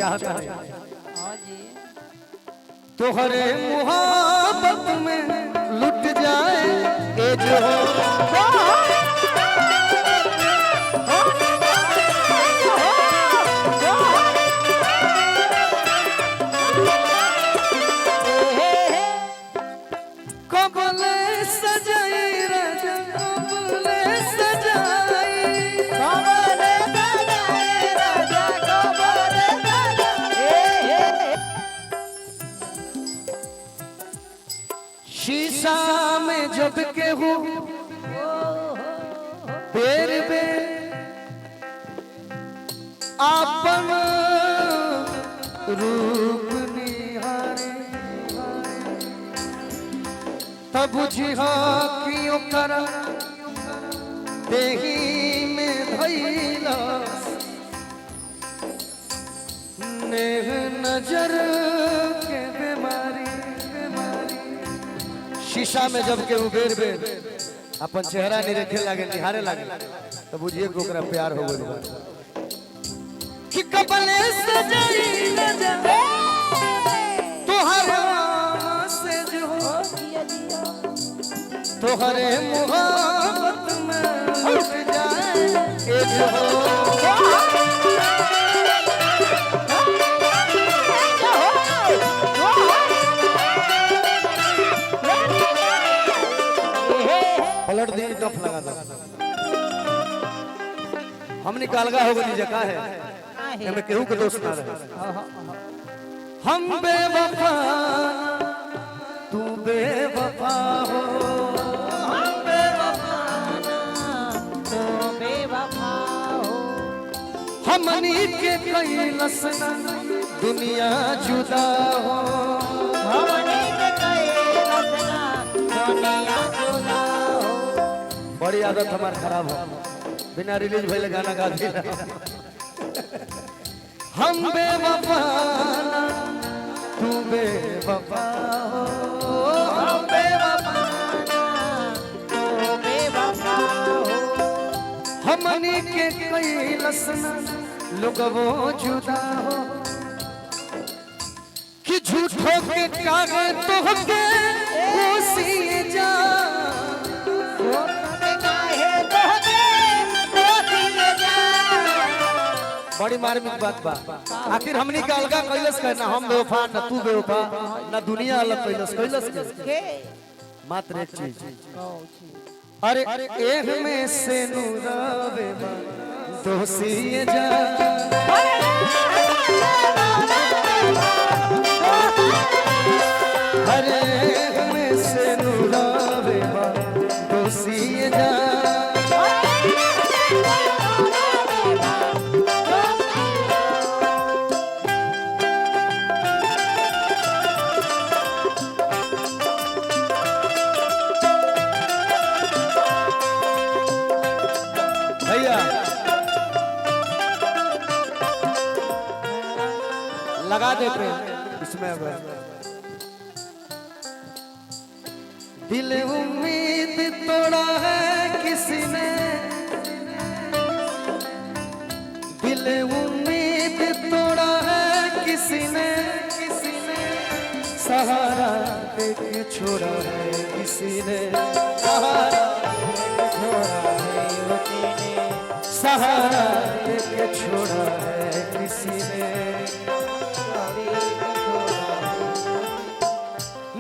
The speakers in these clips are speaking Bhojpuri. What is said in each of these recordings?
चाहता है हाँ जी तोहरे मुहब्बत में लुट जाए ए जो कबले सजाई राजा कबले सजाई कबले सजाए राजा कबले सजाए शीशा में जब के हूँ बेर बेर आपन रूप निहारे तब बुझिहा कियो करा देही में धैला नेह नजर के बीमारी शीशा में जब के बेर बेर अपन चेहरा नहीं देखे लागे निहारे लागे तो बुझिए कि ओकरा प्यार हो गइल बा कि कबले सजाई नजर तोहरा से जो तोहरे मुहब्बत में लुट जाए ए जो पलट दी टफ लगा दो हम निकालगा हो गई जगह है हमें केहू के दोस्त ना रहे हम बेवफा तू बेवफा हो हम बेवफा तो बेवफा हो हमनी के कैलस ना दुनिया जुदा हो हमने के कहे रचना दुनिया जुदा हो बड़ी आदत हमार खराब हो बिना रिलीज भइले गाना गा दी हम बेवफा ना तू बेवफा हो हम बेवफा तो बेवफा हो हमनी के कैलस ना लोगवो जुदा हो कि झूठों के कागे तो के कोसी जा बड़ी मार्मिक बात बा आखिर हमनी का अलगा कैलस का ना हम बेवफा ना तू बेवफा ना दुनिया अलग कैलस के मात्र एक चीज अरे एह में से नूरावे दोषी जा अरे एह में से नूरावे दोषी जा भैया लगा देते इसमें अगर दिल उम्मीद तोड़ा है किसी ने दिल उम्मीद तोड़ा है किसी ने सहारा देके छोड़ा है किसी ने सहारा सहारा देके छोड़ा है किसी ने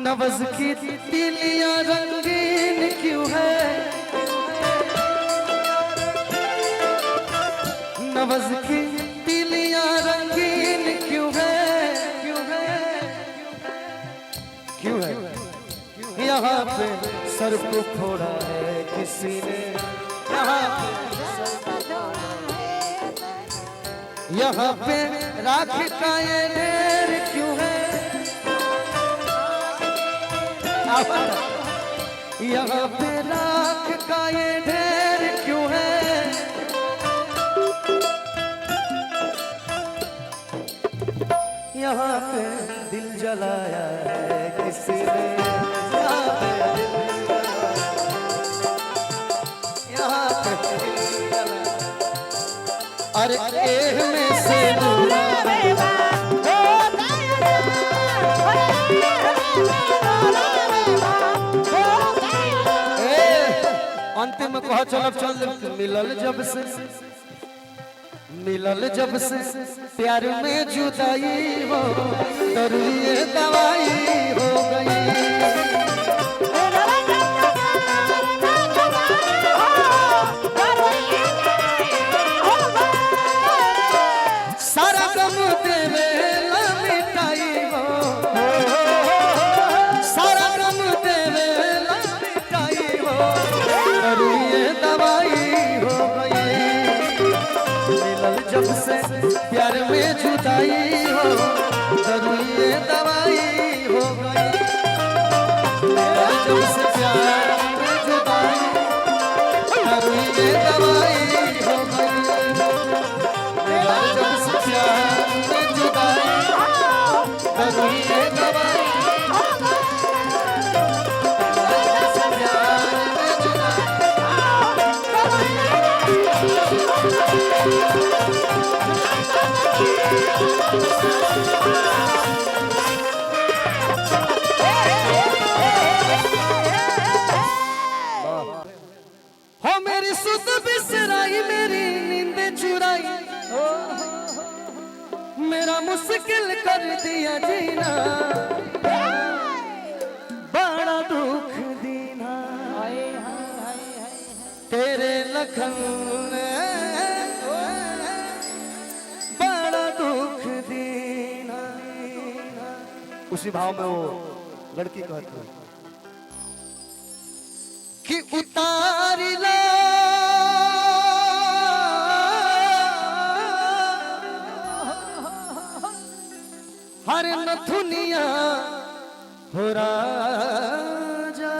नवज की तिलियां रंगीन क्यों है नवज की तिलियां रंगीन क्यों है क्यों है यहाँ पे सर को फोड़ा है किसी ने यहाँ पे राख का ये ढेर क्यों है यहाँ पे राख का ये ढेर क्यों है यहाँ पे दिल जलाया है किसी ने यहाँ पे दिल जलाया अरे एह में से अंतिम में कह चलब चल मिलल जब से प्यार में जुदाई हो दरुए दवाई हो गई। सारा गम देवे ला मिटाई हो, सारा गम देवे ला मिटाई हो दरुए दवाई हो गई। मिलल जब से प्यार में जुदाई हो दरुए दवाई हो गई। मिलल जब से प्यार में जुदाई दरुए दवाई हो गई। मिलल जब से प्यार में जुदाई दरुए दवाई हो गई। मिलल जब से प्यार में जुदाई हो मेरी सुध बिसराई मेरी नींद चुराई मेरा मुश्किल कर दिया जीना बड़ा दुख दीना तेरे लखन ने बड़ा दुख दीना। उसी भाव में वो लड़की कहती है कि उतार ला हर नथुनिया हो राजा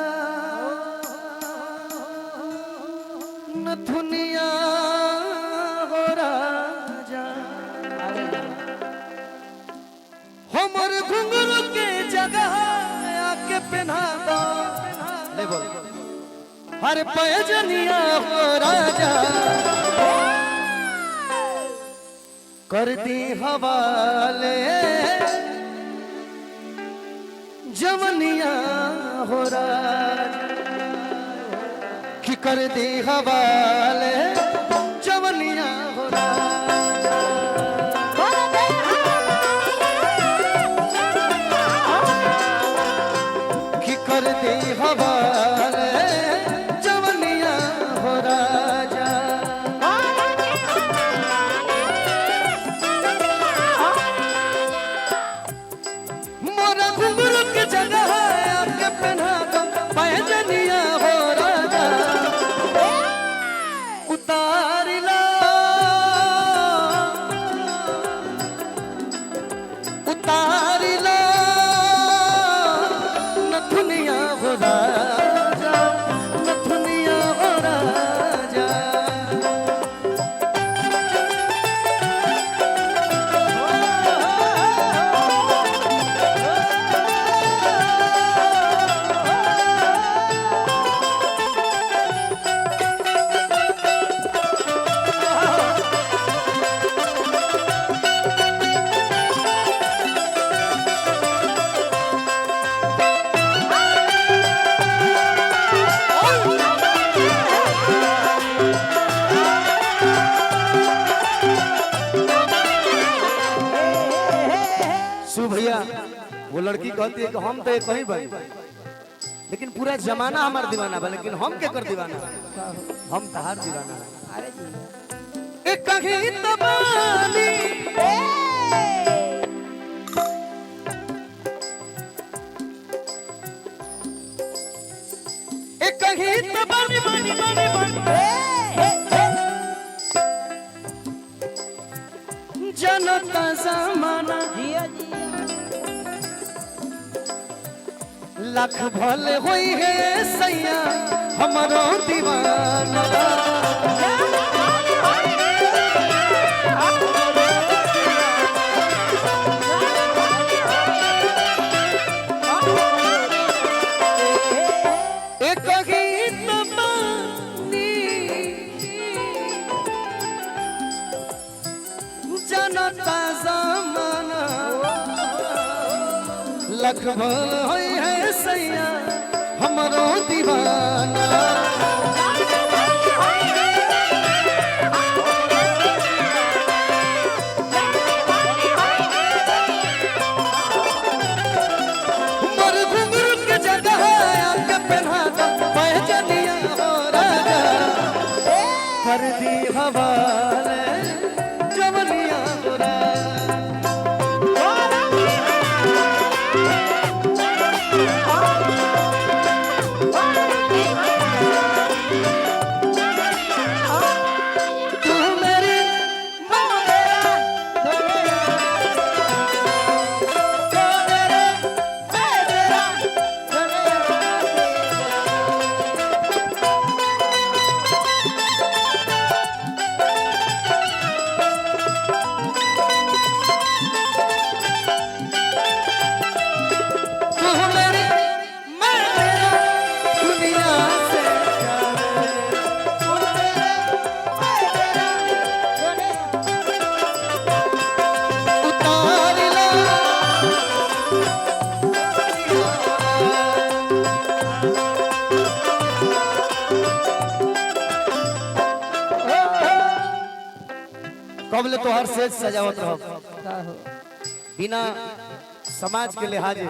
नथुनिया हो राजा हमर घुंघरू के जगह आके पहना दो ले बोल हर पैजनिया हो राजा कर दी हवाले जवनिया हो राजा कि कर दी हवाले जवनिया हो राजा कि कर दी हवाले जवनिया हो राजा। मोरा घुंघरू की जगह आके पहना दो पैजनिया हो राजा उतार ला उतार ला नथुनिया हो राजा नथुनिया हो राजा। भैया वो लड़की कहती है कि हम तो कहीं भाई लेकिन पूरा जमाना हमार दीवाना बा लेकिन हम के कर दीवाना हम तहार दीवाना एक कहीं तबानी एक कहीं तबानी बानी बानी बानी जनता जमाना लख भले होई है सैया हमारो दीवाना एक गीत बानी जनता जमाना लख भले होई है सैया हमारो दीवाना कबले तो हर सेज सजावत रहो का हो बिना समाज के लिहाजे